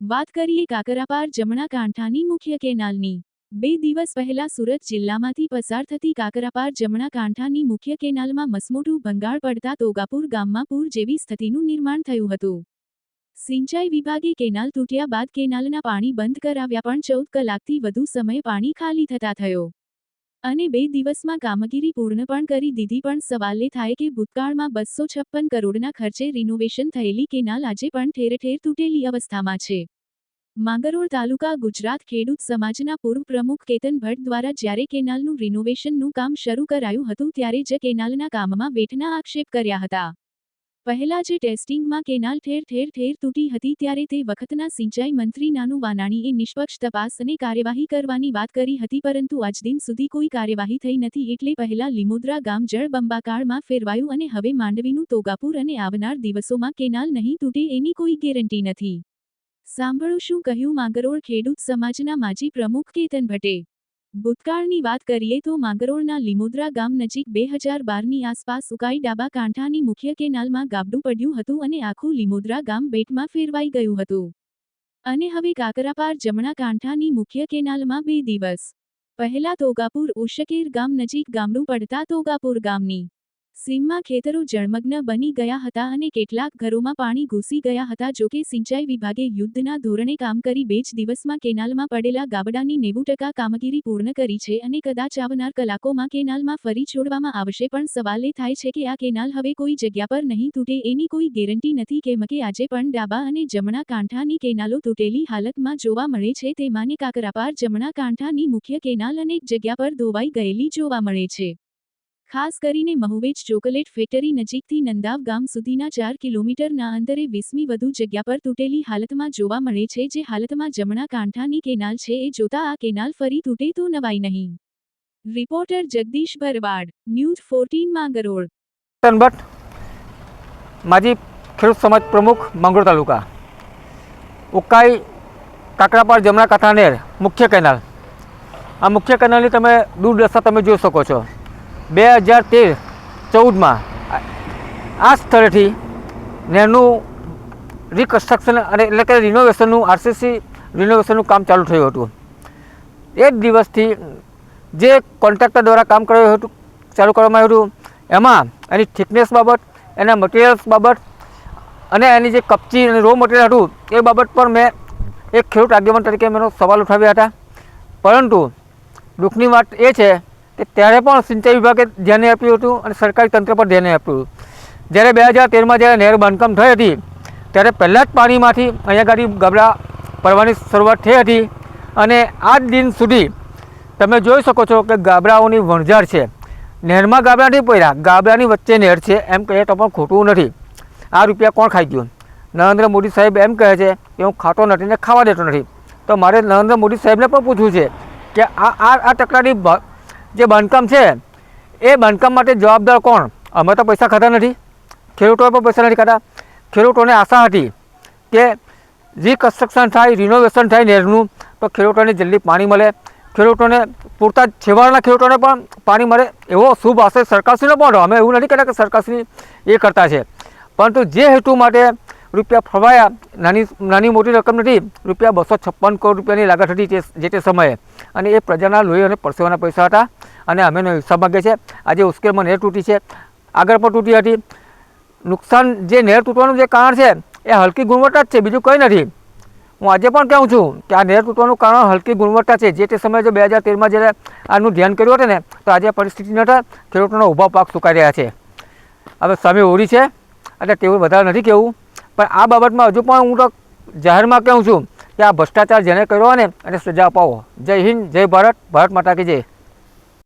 વાત કરીએ કાકરાપાર જમણા કાંઠાની મુખ્ય કેનાલની। 2 દિવસ પહેલા સુરત જિલ્લામાંથી પસાર થતી કાકરાપાર જમણા કાંઠાની મુખ્ય કેનાલમાં મસમોટું ભંગાણ પડતા તોગાપુર ગામમાં પૂર જેવી સ્થિતિનું નિર્માણ થયું હતું। સિંચાઈ વિભાગે કેનાલ તૂટ્યા બાદ કેનાલના પાણી બંધ કરાવ્યા પણ 14 કલાકથી વધુ સમય પાણી ખાલી થતા થયો અને 2 દિવસમાં કામગીરી પૂર્ણ પણ કરી દીધી। પણ સવાલ એ થાય કે ભૂતકાળમાં 256 કરોડના ખર્ચે રિનોવેશન થયેલી કેનાલ આજે પણ ઠેર ઠેર તૂટેલી અવસ્થામાં છે। માંગરોળ તાલુકા ગુજરાત ખેડૂત સમાજના પૂર્વ પ્રમુખ કેતન ભટ્ટ દ્વારા જ્યારે કેનાલનું રિનોવેશનનું કામ શરૂ કરાયું હતું ત્યારે જ કેનાલના કામમાં વેઠના આક્ષેપ કર્યા હતા। પહેલા જે ટેસ્ટિંગમાં કેનાલ ઠેર ઠેર તૂટી હતી ત્યારે તે વખતના સિંચાઈ મંત્રી નાનુ વાનાણીએ નિષ્પક્ષ તપાસ અને કાર્યવાહી કરવાની વાત કરી હતી, પરંતુ આજ દિન સુધી કોઈ કાર્યવાહી થઈ નથી। એટલે પહેલા લીમોદરા ગામ જળબંબાકારમાં ફેરવાયું અને હવે માંડવીનું તોગાપુર અને આવનાર દિવસોમાં કેનાલ નહીં તૂટે એની કોઈ ગેરંટી નથી। સાંભળો શું કહ્યું માંગરોળ ખેડૂત સમાજના માજી પ્રમુખ કેતન ભટ્ટે। ભૂતકાળની વાત કરીએ તો માંગરોળના લીમોદરા ગામ નજીક 2012ની આસપાસ ઉકાઈ ડાબા કાંઠાની મુખ્ય કેનાલમાં ગાબડું પડ્યું હતું અને આખું લીમોદરા ગામ બેટમાં ફેરવાઈ ગયું હતું। અને હવે કાકરાપાર જમણા કાંઠાની મુખ્ય કેનાલમાં 2 દિવસ પહેલા તોગાપુર ઉશકેર ગામ નજીક ગામડું પડતા તોગાપુર ગામની સીમમાં ખેતરો જળમગ્ન બની ગયા હતા અને કેટલાક ઘરોમાં પાણી ઘૂસી ગયા હતા। જોકે સિંચાઈ વિભાગે યુદ્ધના ધોરણે કામ કરી 2 જ દિવસમાં કેનાલમાં પડેલા ગાબડાની 90% કામગીરી પૂર્ણ કરી છે અને કદાચ આવનાર કલાકોમાં કેનાલમાં ફરી છોડવામાં આવશે। પણ સવાલ એ થાય છે કે આ કેનાલ હવે કોઈ જગ્યા પર નહીં તૂટે એની કોઈ ગેરંટી નથી, કેમ કે આજે પણ ડાબા અને જમણા કાંઠાની કેનાલો તૂટેલી હાલતમાં જોવા મળે છે। તેમાંની કાકરાપાર જમણા કાંઠાની મુખ્ય કેનાલ અનેક જગ્યા પર ધોવાઈ ગયેલી જોવા મળે છે। ખાસ કરીને મહુવેજ ચોકલેટ ફેક્ટરી નજીકથી નંદાવ ગામ સુધીના 4 કિલોમીટરના અંતરે 20મી વધુ જગ્યા પર તૂટેલી હાલતમાં જોવા મળે છે। જે હાલતમાં જમણા કાંઠાની કેનાલ છે એ જોતા આ કેનાલ ફરી તૂટે તો નવાઈ નહીં। રિપોર્ટર જગદીશ ભરવાડ, ન્યૂઝ 14 માંગરોળ। કેતન ભટ્ટ, માજી ખેડૂત સમાજ પ્રમુખ, માંગરોળ તાલુકા। ઉકાઈ કાકરાપાર જમણા કાંઠાનેર મુખ્ય કેનાલ, આ મુખ્ય કેનાલની તમે દુર્દશા તમે જોઈ શકો છો। 2013-14માં આ સ્થળેથી નેરનું રિકન્સ્ટ્રક્શન અને એટલે કે રિનોવેશનનું આરસીસી રિનોવેશનનું કામ ચાલુ થયું હતું। એ જ દિવસથી જે કોન્ટ્રાક્ટર દ્વારા કામ કરાયું હતું ચાલુ કરવામાં આવ્યું હતું એમાં એની થિકનેસ બાબત, એના મટીરિયલ્સ બાબત અને એની જે કપચી અને રો મટીરિયલ હતું એ બાબત પર મેં એક ખેડૂત આગેવાન તરીકે મેં સવાલ ઉઠાવ્યા હતા। પરંતુ દુઃખની વાત એ છે કે ત્યારે પણ સિંચાઈ વિભાગે ધ્યાન આપ્યું હતું અને સરકારી તંત્ર પર ધ્યાન આપ્યું હતું। જ્યારે 2013માં જ્યારે નહેર બાંધકામ થઈ હતી ત્યારે પહેલાં જ પાણીમાંથી અહીંયા ગાડી ગાબડા પડવાની શરૂઆત થઈ હતી અને આજ દિન સુધી તમે જોઈ શકો છો કે ગાબડાઓની વણઝાર છે। નહેરમાં ગાબડા નહીં પડ્યા, ગાબડાની વચ્ચે નહેર છે એમ કહીએ તો પણ ખોટું નથી। આ રૂપિયા કોણ ખાઈ ગયું? નરેન્દ્ર મોદી સાહેબ એમ કહે છે કે હું ખાતો નથી ને ખાવા દેતો નથી, તો મારે નરેન્દ્ર મોદી સાહેબને પણ પૂછવું છે કે આ તકરારી જે બાંધકામ છે એ બાંધકામ માટે જવાબદાર કોણ? અમે તો પૈસા ખાતા નથી, ખેડૂતોએ પણ પૈસા નથી ખાતા। ખેડૂતોને આશા હતી કે રિકન્સ્ટ્રક્શન થાય, રિનોવેશન થાય નહેરનું તો ખેડૂતોને જલ્દી પાણી મળે, ખેડૂતોને પૂરતા છેવાડાના ખેડૂતોને પણ પાણી મળે એવો શુભ આશય સરકારશ્રીનો પણ। અમે એવું નથી કહેતા કે સરકારશ્રી એ કરતા છે, પરંતુ જે હેતુ માટે રૂપિયા ફળવાયા, નાની મોટી રકમ નથી, રૂપિયા 256 કરોડ રૂપિયાની લાગત હતી જે તે સમયે, અને એ પ્રજાના લોહી અને પરસેવાના પૈસા હતા અને અમે એનો હિસાબ માગે છે। આજે ઉશ્કેરમાં નહેર તૂટી છે, આગળ પણ તૂટી હતી। નુકસાન જે નહેર તૂટવાનું જે કારણ છે એ હલકી ગુણવત્તા જ છે, બીજું કંઈ નથી। હું આજે પણ કહું છું કે આ નહેર તૂટવાનું કારણ હલકી ગુણવત્તા છે। જે તે સમયે જો 2013માં જ્યારે આનું ધ્યાન કર્યું હતું ને તો આજે પરિસ્થિતિ ન થાય, ખેડૂતોનો ઊભા પાક સુકાઈ રહ્યા છે। હવે સામે હોળી છે એટલે તેવું વધારે નથી કહેવું, પણ આ બાબતમાં હજુ પણ હું તો જાહેરમાં કહું છું કે આ ભ્રષ્ટાચાર જેને કર્યો હોય ને એને સજા અપાવો। જય હિન્દ, જય ભારત, ભારત માતા કી જય।